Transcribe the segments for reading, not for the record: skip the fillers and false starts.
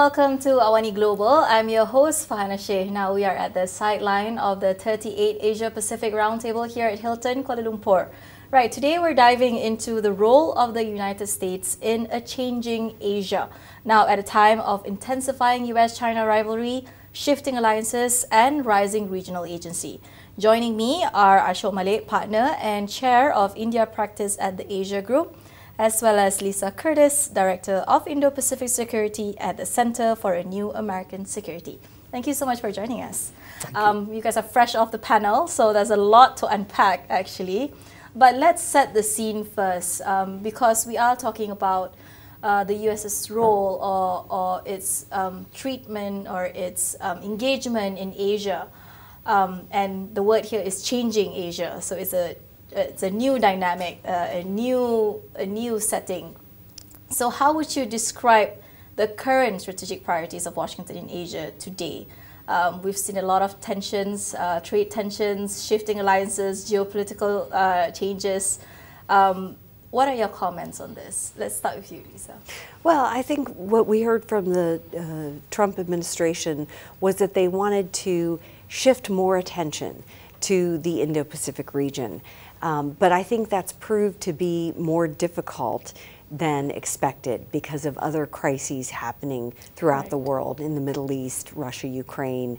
welcome to AWANI Global. I'm your host, Fahana Sheikh. Now we are at the sideline of the 38 Asia-Pacific Roundtable here at Hilton, Kuala Lumpur. Right, today we're diving into the role of the United States in a changing Asia. Now, at a time of intensifying US-China rivalry, shifting alliances, and rising regional agency. Joining me are Ashok Malik, partner and chair of India practice at the Asia Group, as well as Lisa Curtis, Director of Indo-Pacific Security at the Center for a New American Security. Thank you so much for joining us. You guys are fresh off the panel, so there's a lot to unpack actually. But let's set the scene first, because we are talking about the US's role or its treatment or its engagement in Asia. And the word here is changing Asia. So it's a new dynamic, a new setting. So how would you describe the current strategic priorities of Washington in Asia today? We've seen a lot of tensions, trade tensions, shifting alliances, geopolitical changes. What are your comments on this? Let's start with you, Lisa. Well, I think what we heard from the Trump administration was that they wanted to shift more attention to the Indo-Pacific region. But I think that's proved to be more difficult than expected because of other crises happening throughout the world, in the Middle East, Russia, Ukraine.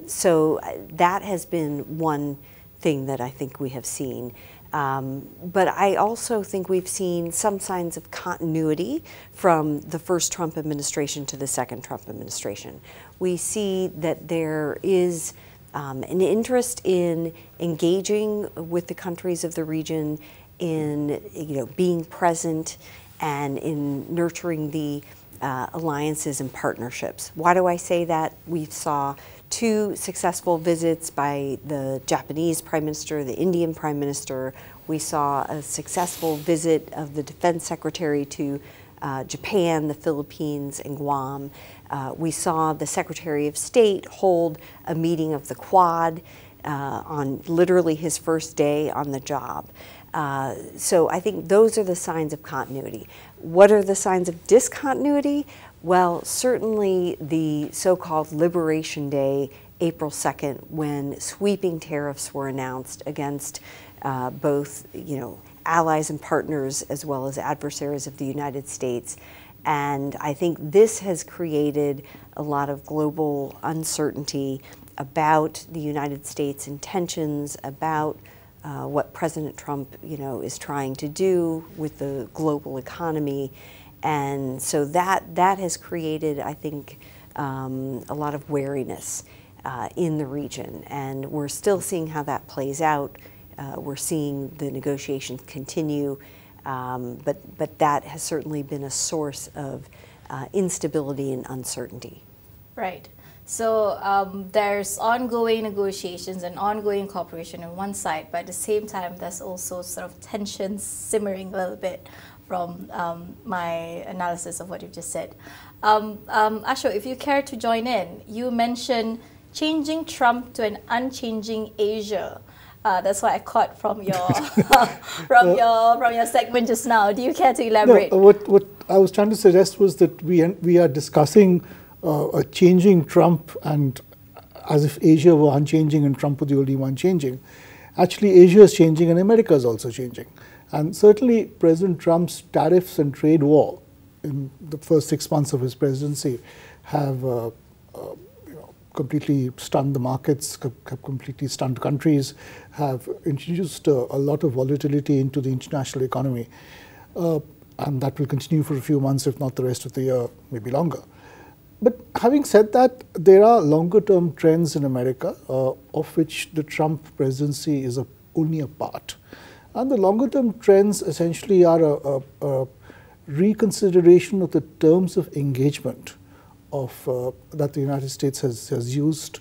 So that has been one thing that I think we have seen. But I also think we've seen some signs of continuity from the first Trump administration to the second Trump administration. We see that there is an interest in engaging with the countries of the region, in being present and in nurturing the alliances and partnerships. Why do I say that? We saw two successful visits by the Japanese Prime Minister, the Indian Prime Minister. We saw a successful visit of the Defense Secretary to Japan, the Philippines, and Guam. We saw the Secretary of State hold a meeting of the Quad on literally his first day on the job. So I think those are the signs of continuity. What are the signs of discontinuity? Well, certainly the so-called Liberation Day, April 2nd, when sweeping tariffs were announced against both, allies and partners as well as adversaries of the United States. And I think this has created a lot of global uncertainty about the United States' intentions, about what President Trump, is trying to do with the global economy. And so that has created, I think, a lot of wariness in the region. And we're still seeing how that plays out. We're seeing the negotiations continue, but that has certainly been a source of instability and uncertainty. Right. So there's ongoing negotiations and ongoing cooperation on one side, but at the same time, there's also sort of tensions simmering a little bit from my analysis of what you've just said. Ashok, if you care to join in, you mentioned changing Trump to an unchanging Asia. That's what I caught from your from your segment just now. Do you care to elaborate? No, what I was trying to suggest was that we are discussing a changing Trump, and as if Asia were unchanging and Trump was the only one changing. Actually, Asia is changing and America is also changing. And certainly President Trump's tariffs and trade war in the first 6 months of his presidency have completely stunned the markets, have completely stunned countries, have introduced a lot of volatility into the international economy. And that will continue for a few months, if not the rest of the year, maybe longer. But having said that, there are longer-term trends in America, of which the Trump presidency is only a part. And the longer-term trends essentially are a reconsideration of the terms of engagement that the United States has used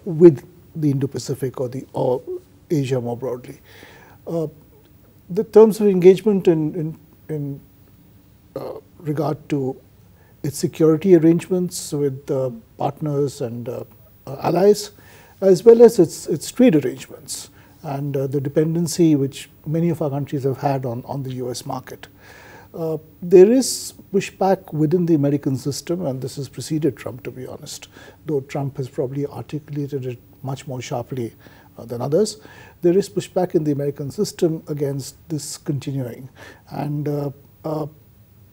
with the Indo-Pacific or Asia more broadly. The terms of engagement in regard to its security arrangements with partners and allies, as well as its trade arrangements and the dependency which many of our countries have had on the US market. There is pushback within the American system, and this has preceded Trump, to be honest, though Trump has probably articulated it much more sharply than others. There is pushback in the American system against this continuing, and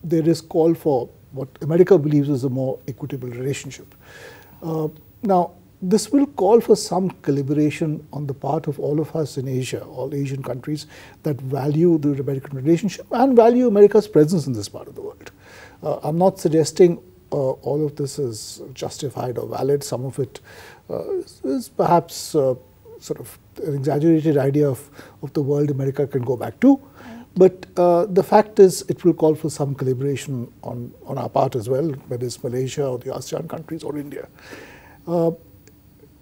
there is call for what America believes is a more equitable relationship. Now, this will call for some calibration on the part of all of us in Asia, all Asian countries that value the American relationship and value America's presence in this part of the world. I'm not suggesting all of this is justified or valid. Some of it is perhaps sort of an exaggerated idea of the world America can go back to. But the fact is, it will call for some calibration on our part as well, whether it's Malaysia or the ASEAN countries or India.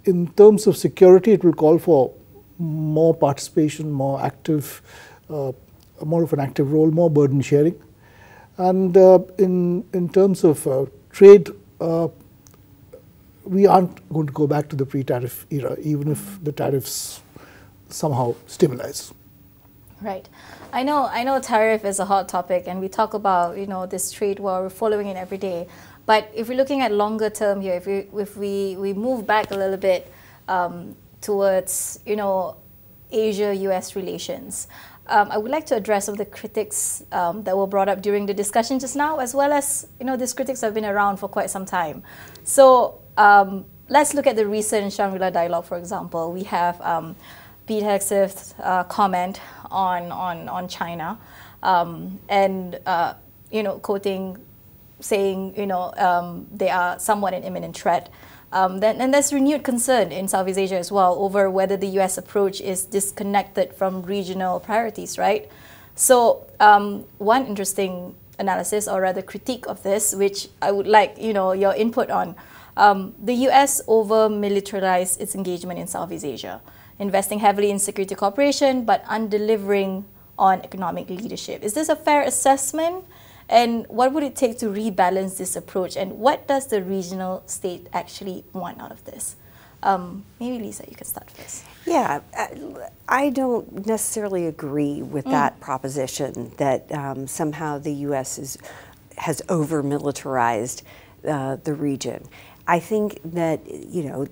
In terms of security, it will call for more participation, more active, more of an active role, more burden sharing. And in terms of trade, we aren't going to go back to the pre-tariff era, even if the tariffs somehow stabilize. Right. I know tariff is a hot topic, and we talk about, this trade war, we're following it every day. But if we're looking at longer term here, if we move back a little bit towards, Asia-US relations, I would like to address some of the critics that were brought up during the discussion just now, as well as, these critics have been around for quite some time. So let's look at the recent Shangri-La dialogue, for example. We have Pete Hegseth's comment on China, and quoting, saying they are somewhat an imminent threat. And there's renewed concern in Southeast Asia as well over whether the US approach is disconnected from regional priorities, right? So one interesting analysis, or rather critique of this, which I would like your input on, the US over-militarized its engagement in Southeast Asia, investing heavily in security cooperation, but undelivering on economic leadership. Is this a fair assessment? And what would it take to rebalance this approach? And what does the regional state actually want out of this? Maybe Lisa, you can start first. Yeah, I don't necessarily agree with that proposition that somehow the U.S. has over-militarized the region. I think that,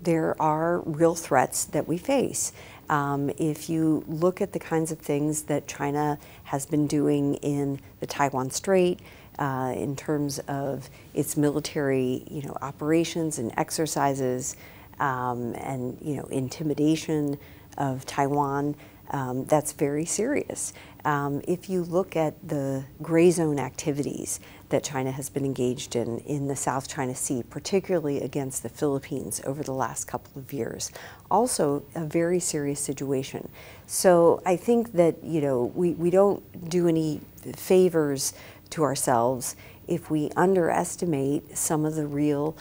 there are real threats that we face. If you look at the kinds of things that China has been doing in the Taiwan Strait, in terms of its military, operations and exercises, and intimidation of Taiwan, that's very serious. If you look at the gray zone activities that China has been engaged in the South China Sea, particularly against the Philippines over the last couple of years, also a very serious situation. So I think that we don't do any favors to ourselves if we underestimate some of the real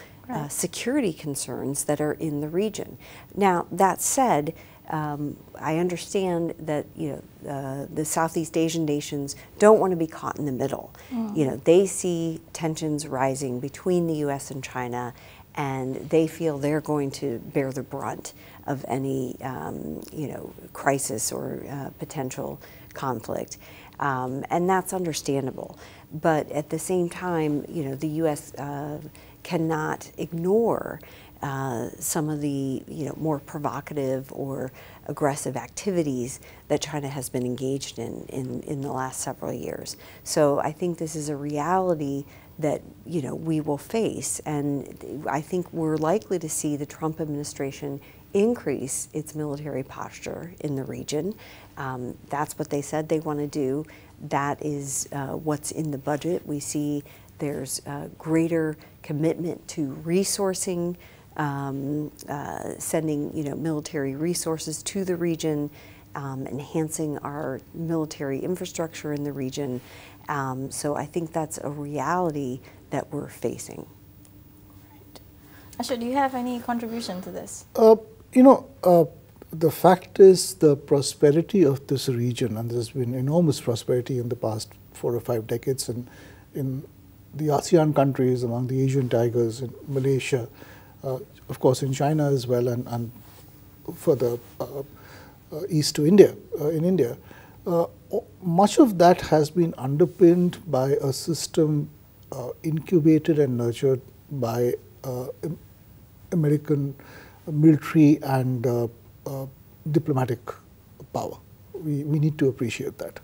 security concerns that are in the region. Now, that said, I understand that the Southeast Asian nations don't want to be caught in the middle. They see tensions rising between the U.S. and China, and they feel they're going to bear the brunt of any crisis or potential conflict, and that's understandable. But at the same time, the U.S. cannot ignore some of the more provocative or aggressive activities that China has been engaged in the last several years. So I think this is a reality that we will face, and I think we're likely to see the Trump administration increase its military posture in the region. That's what they said they want to do. That is what's in the budget. We see there's greater commitment to resourcing, sending military resources to the region, enhancing our military infrastructure in the region. So I think that's a reality that we're facing. Right. Ashok, do you have any contribution to this? The fact is the prosperity of this region, and there's been enormous prosperity in the past 4 or 5 decades in the ASEAN countries, among the Asian tigers, in Malaysia, of course in China as well, and further east to India, in India. Much of that has been underpinned by a system incubated and nurtured by American military and diplomatic power. We need to appreciate that.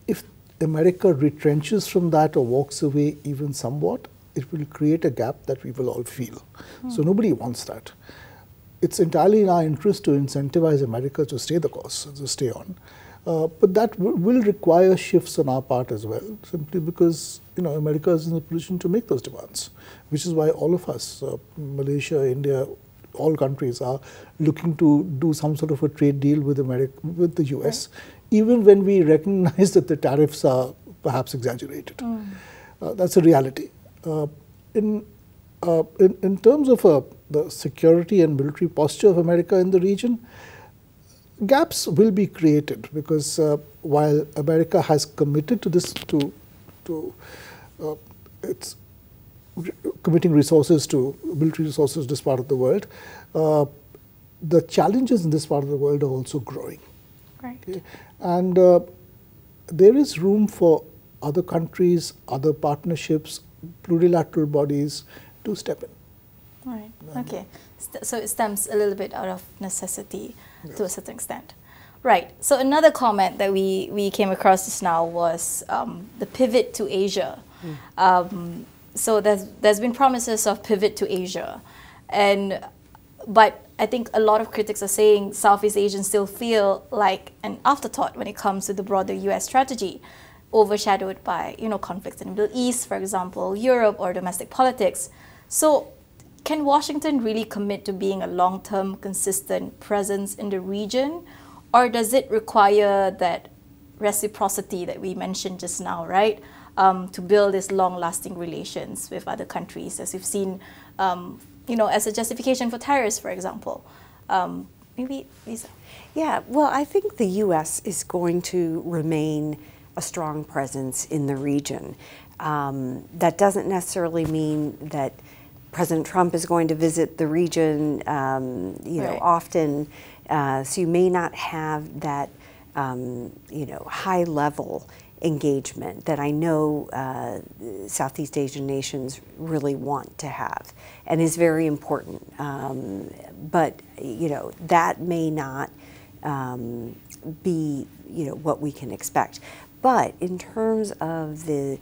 If America retrenches from that or walks away even somewhat, it will create a gap that we will all feel. So nobody wants that. It's entirely in our interest to incentivize America to stay the course, to stay on. But that will require shifts on our part as well, simply because America is in a position to make those demands, which is why all of us, Malaysia, India, all countries are looking to do some sort of a trade deal with with the US, even when we recognize that the tariffs are perhaps exaggerated. That's a reality. In terms of the security and military posture of America in the region, gaps will be created because while America has committed to this, it's committing resources to military resources to this part of the world, the challenges in this part of the world are also growing. Right. Okay? And there is room for other countries, other partnerships, plurilateral bodies to step in. Right. Okay. So it stems a little bit out of necessity to a certain extent. Right. So another comment that we came across just now was the pivot to Asia. So there's been promises of pivot to Asia, but I think a lot of critics are saying Southeast Asians still feel like an afterthought when it comes to the broader US strategy, overshadowed by conflicts in the Middle East, for example, Europe, or domestic politics. So can Washington really commit to being a long-term, consistent presence in the region, or does it require that reciprocity that we mentioned just now, right? To build these long-lasting relations with other countries, as we've seen, as a justification for tariffs, for example. Maybe Lisa? Yeah, well, I think the U.S. is going to remain a strong presence in the region. That doesn't necessarily mean that President Trump is going to visit the region, often. So you may not have that, high-level engagement that I know Southeast Asian nations really want to have and is very important. But, that may not be, what we can expect. But in terms of the,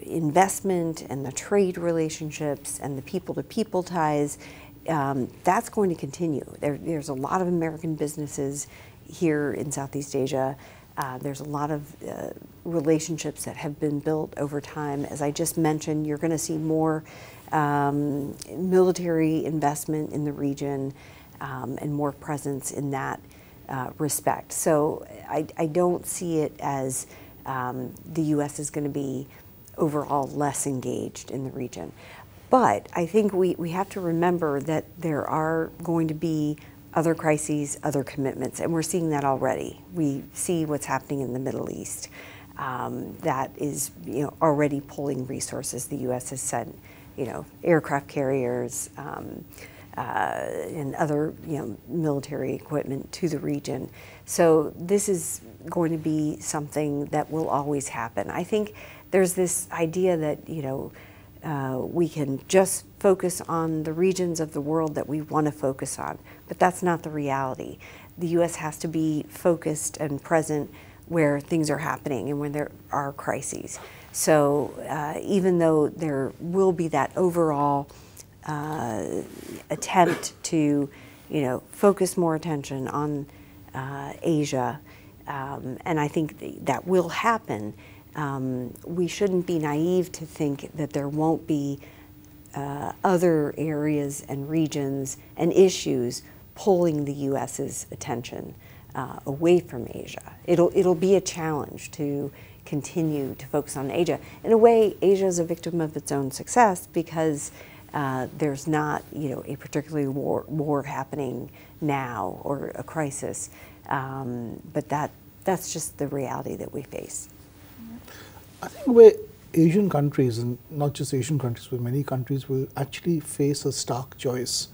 investment and the trade relationships and the people-to-people ties, that's going to continue. There's a lot of American businesses here in Southeast Asia. There's a lot of relationships that have been built over time. As I just mentioned, you're going to see more military investment in the region and more presence in that respect. So I don't see it as the U.S. is going to be overall less engaged in the region. But I think we have to remember that there are going to be other crises, other commitments, and we're seeing that already. We see what's happening in the Middle East. That is, already pulling resources. The U.S. has sent, aircraft carriers and other, military equipment to the region. So this is going to be something that will always happen. I think there's this idea that, we can just focus on the regions of the world that we want to focus on, but that's not the reality. The U.S. has to be focused and present where things are happening and when there are crises. So even though there will be that overall attempt to, focus more attention on Asia, and I think that will happen, we shouldn't be naive to think that there won't be other areas and regions and issues pulling the U.S.'s attention away from Asia. It'll be a challenge to continue to focus on Asia. In a way, Asia is a victim of its own success because there's not, a particular war happening now or a crisis, but that's just the reality that we face. I think where Asian countries, and not just Asian countries, but many countries will actually face a stark choice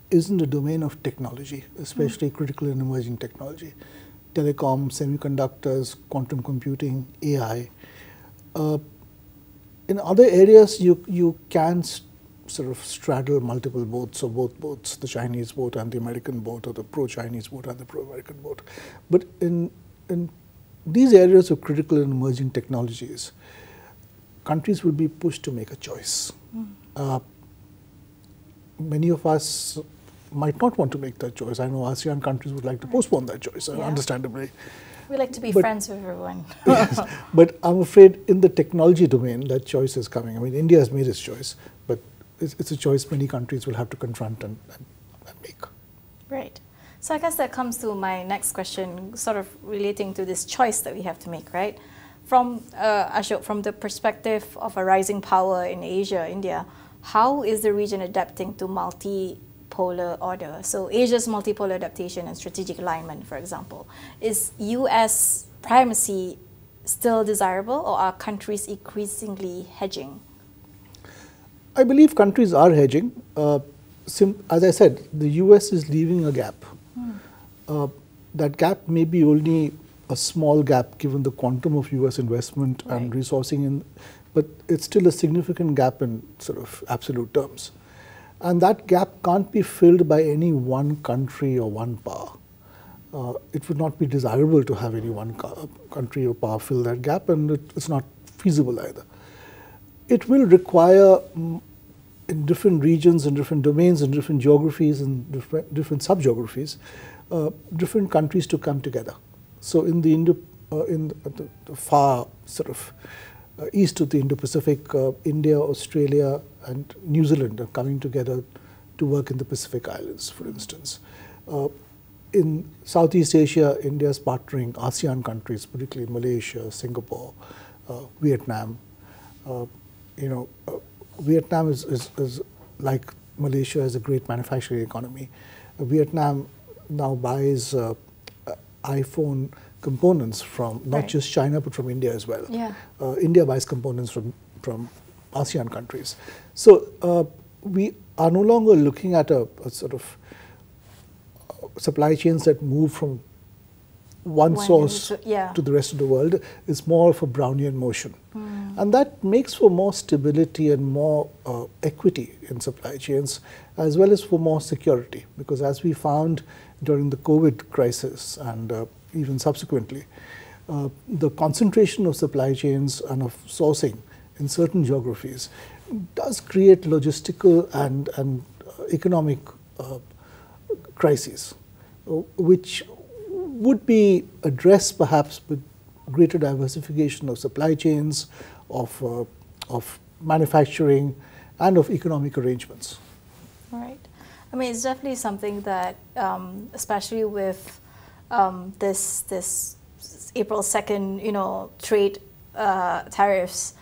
is in the domain of technology, especially critical and emerging technology. telecom, semiconductors, quantum computing, AI. In other areas, you can sort of straddle multiple boats, or both boats, the Chinese boat and the American boat, or the pro-Chinese boat and the pro-American boat. But in these areas of critical and emerging technologies, countries will be pushed to make a choice. Many of us might not want to make that choice. I know ASEAN countries would like to postpone that choice, understandably. We like to be friends with everyone. Yes, but I'm afraid in the technology domain, that choice is coming. I mean, India has made its choice, but it's a choice many countries will have to confront and make. Right. So I guess that comes to my next question, sort of relating to this choice that we have to make, right? From Ashok, from the perspective of a rising power in Asia, India, how is the region adapting to multipolar order? So Asia's multipolar adaptation and strategic alignment, for example. Is US primacy still desirable, or are countries increasingly hedging? I believe countries are hedging. As I said, the US is leaving a gap. That gap may be only a small gap given the quantum of US investment and resourcing, but it's still a significant gap in sort of absolute terms. And that gap can't be filled by any one country or one power. It would not be desirable to have any one country or power fill that gap, and it's not feasible either. It will require, in different regions, in different domains, in different geographies, and different sub-geographies, different countries to come together. So in the far sort of east of the Indo-Pacific, India, Australia, and New Zealand are coming together to work in the Pacific Islands, for instance. In Southeast Asia, India is partnering ASEAN countries, particularly Malaysia, Singapore, Vietnam. Vietnam is like Malaysia, has a great manufacturing economy. Vietnam now buys iPhone components from not just China, but from India as well. India buys components from ASEAN countries. So we are no longer looking at a sort of supply chains that move from one source to the rest of the world. It's more of a Brownian motion. And that makes for more stability and more equity in supply chains, as well as for more security. Because as we found during the COVID crisis and even subsequently, the concentration of supply chains and of sourcing in certain geographies does create logistical and economic crises, which would be addressed perhaps with greater diversification of supply chains, of manufacturing, and of economic arrangements. Right. I mean, it's definitely something that, especially with this April 2nd, trade tariffs,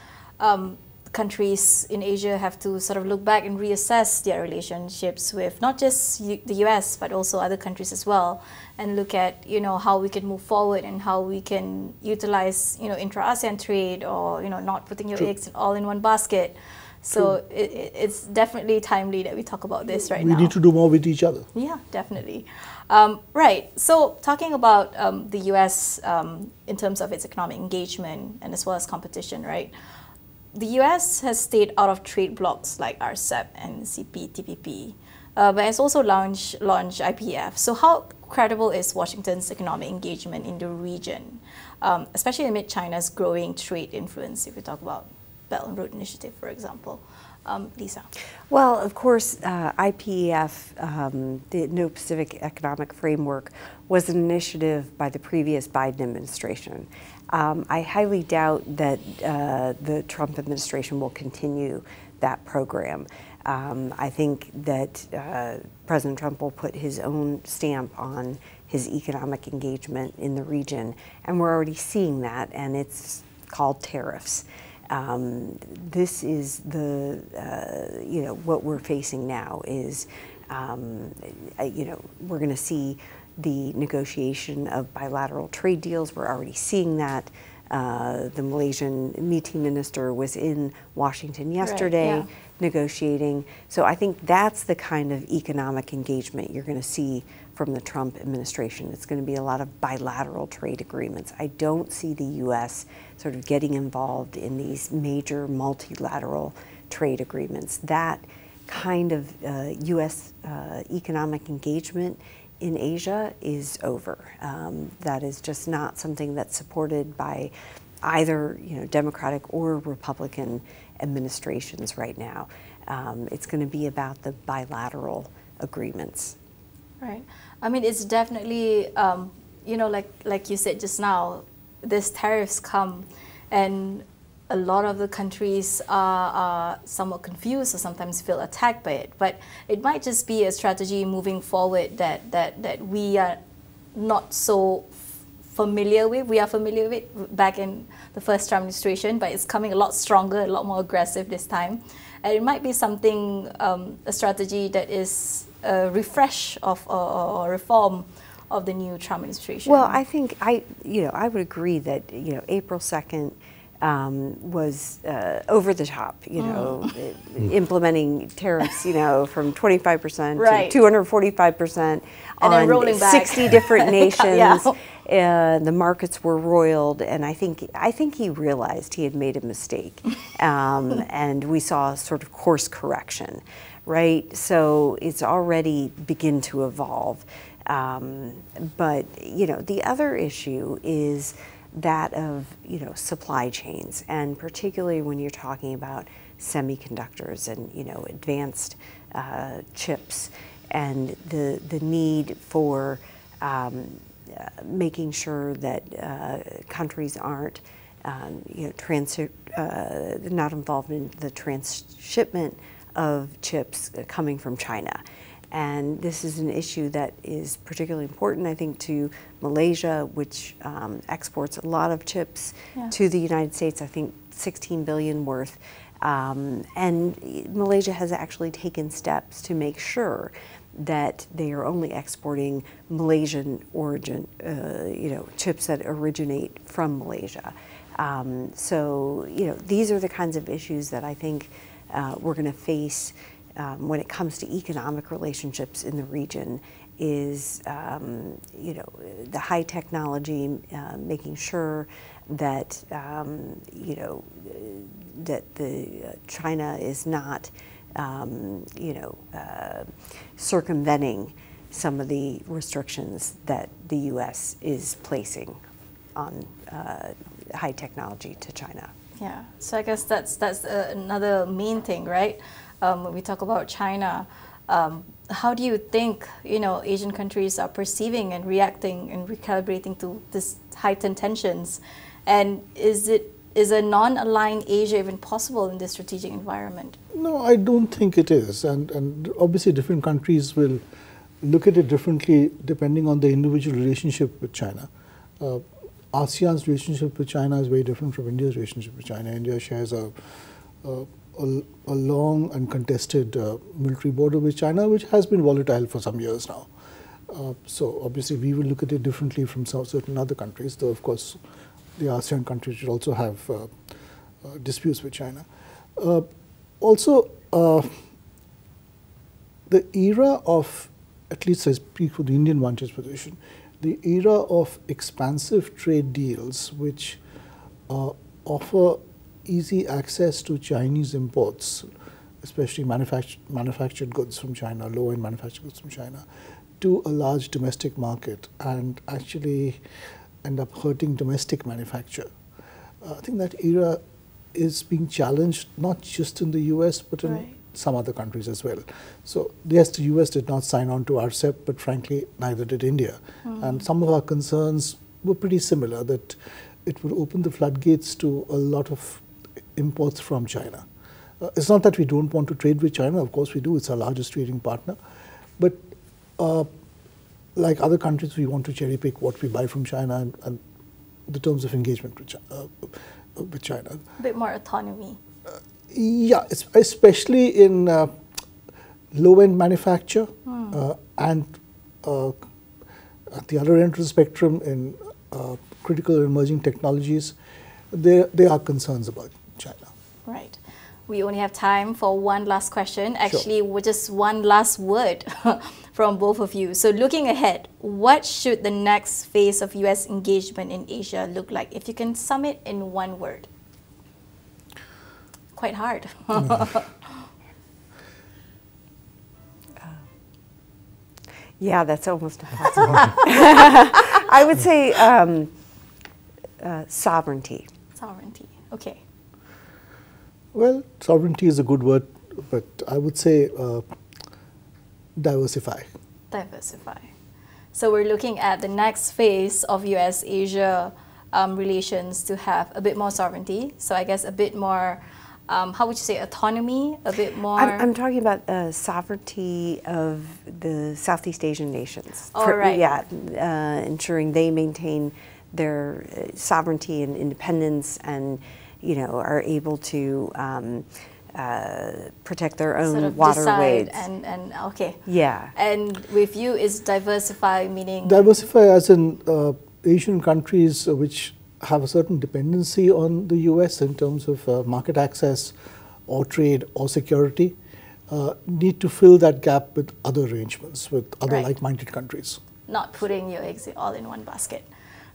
countries in Asia have to sort of look back and reassess their relationships with not just the US, but also other countries as well, and look at, how we can move forward and how we can utilize, intra-ASEAN trade, or, not putting your eggs all in one basket. So it's definitely timely that we talk about this now. We need to do more with each other. Yeah, definitely. Right. So talking about the US in terms of its economic engagement and as well as competition, right? The US has stayed out of trade blocs like RCEP and CPTPP, but has also launched IPEF. So how credible is Washington's economic engagement in the region, especially amid China's growing trade influence, if we talk about Belt and Road Initiative, for example? Lisa? Well, of course, IPEF, the Indo-Pacific Economic Framework, was an initiative by the previous Biden administration. I highly doubt that the Trump administration will continue that program. I think that President Trump will put his own stamp on his economic engagement in the region, and we're already seeing that, and it's called tariffs. This is the, what we're facing now is, we're going to see the negotiation of bilateral trade deals. We're already seeing that. The Malaysian meeting minister was in Washington yesterday negotiating. So I think that's the kind of economic engagement you're going to see from the Trump administration. It's going to be a lot of bilateral trade agreements. I don't see the U.S. sort of getting involved in these major multilateral trade agreements. That kind of U.S. Economic engagement in Asia is over. That is just not something that's supported by either Democratic or Republican administrations right now. It's going to be about the bilateral agreements. Right. I mean, it's definitely, like you said just now, these tariffs come and a lot of the countries are somewhat confused or sometimes feel attacked by it. But it might just be a strategy moving forward that we are not so familiar with. We are familiar with it back in the first Trump administration, but it's coming a lot stronger, a lot more aggressive this time. And it might be something, a strategy that is a refresh of or reform of the new Trump administration. Well, I think I would agree that April 2nd was over the top, implementing tariffs, from 25% to 245% on rolling back. 60 different nations. Yeah. The markets were roiled, and I think he realized he had made a mistake, and we saw sort of course correction, right? So it's already begin to evolve, but the other issue is that of supply chains, and particularly when you're talking about semiconductors and advanced chips, and the need for making sure that countries aren't not involved in the transshipment of chips coming from China. And this is an issue that is particularly important, I think, to Malaysia, which exports a lot of chips to the United States, I think 16 billion worth. And Malaysia has actually taken steps to make sure that they are only exporting Malaysian origin, chips that originate from Malaysia. So, these are the kinds of issues that I think we're going to face when it comes to economic relationships in the region. Is the high technology, making sure that that China is not circumventing some of the restrictions that the U.S. is placing on high technology to China. Yeah, so I guess that's another main thing, right? When we talk about China, how do you think Asian countries are perceiving and reacting and recalibrating to this heightened tensions? And is a non-aligned Asia even possible in this strategic environment? No, I don't think it is, and obviously different countries will look at it differently depending on the individual relationship with China. ASEAN's relationship with China is very different from India's relationship with China. India shares a long and contested military border with China, which has been volatile for some years now. So obviously we will look at it differently from certain other countries, though of course the ASEAN countries should also have disputes with China. Also, the era of, at least I speak for the Indian vantage position, the era of expansive trade deals which offer easy access to Chinese imports, especially manufactured goods from China, low-end manufactured goods from China, to a large domestic market, and actually end up hurting domestic manufacture. I think that era is being challenged not just in the US, but in some other countries as well. So yes, the US did not sign on to RCEP, but frankly, neither did India. And some of our concerns were pretty similar, that it would open the floodgates to a lot of imports from China. It's not that we don't want to trade with China, of course we do, it's our largest trading partner. But like other countries, we want to cherry pick what we buy from China and the terms of engagement with China. A bit more autonomy. Yeah, especially in low-end manufacture and at the other end of the spectrum in critical emerging technologies, there are concerns about China. Right. We only have time for one last question. Actually, just one last word from both of you. So looking ahead, what should the next phase of US engagement in Asia look like? If you can sum it in one word. Quite hard. Yeah, that's almost impossible. I would say sovereignty. Sovereignty, okay. Well, sovereignty is a good word, but I would say diversify. Diversify. So we're looking at the next phase of US-Asia relations to have a bit more sovereignty. So I guess a bit more, how would you say, autonomy, a bit more? I'm talking about sovereignty of the Southeast Asian nations. Right. Yeah, ensuring they maintain their sovereignty and independence, and are able to protect their own sort of waterways. And okay. Yeah. And with you is diversify, meaning? Diversify as in Asian countries which have a certain dependency on the US in terms of market access or trade or security, need to fill that gap with other arrangements, with other like-minded countries. Not putting your eggs all in one basket.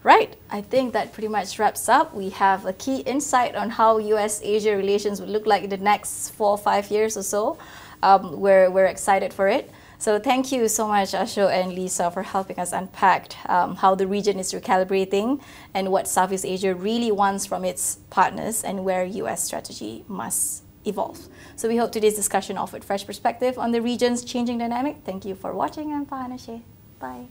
Right, I think that pretty much wraps up. We have a key insight on how US-Asia relations would look like in the next 4 or 5 years or so. We're excited for it. So thank you so much, Ashok and Lisa, for helping us unpack how the region is recalibrating and what Southeast Asia really wants from its partners and where US strategy must evolve. So we hope today's discussion offered fresh perspective on the region's changing dynamic. Thank you for watching. I'm Fahanashe. Bye.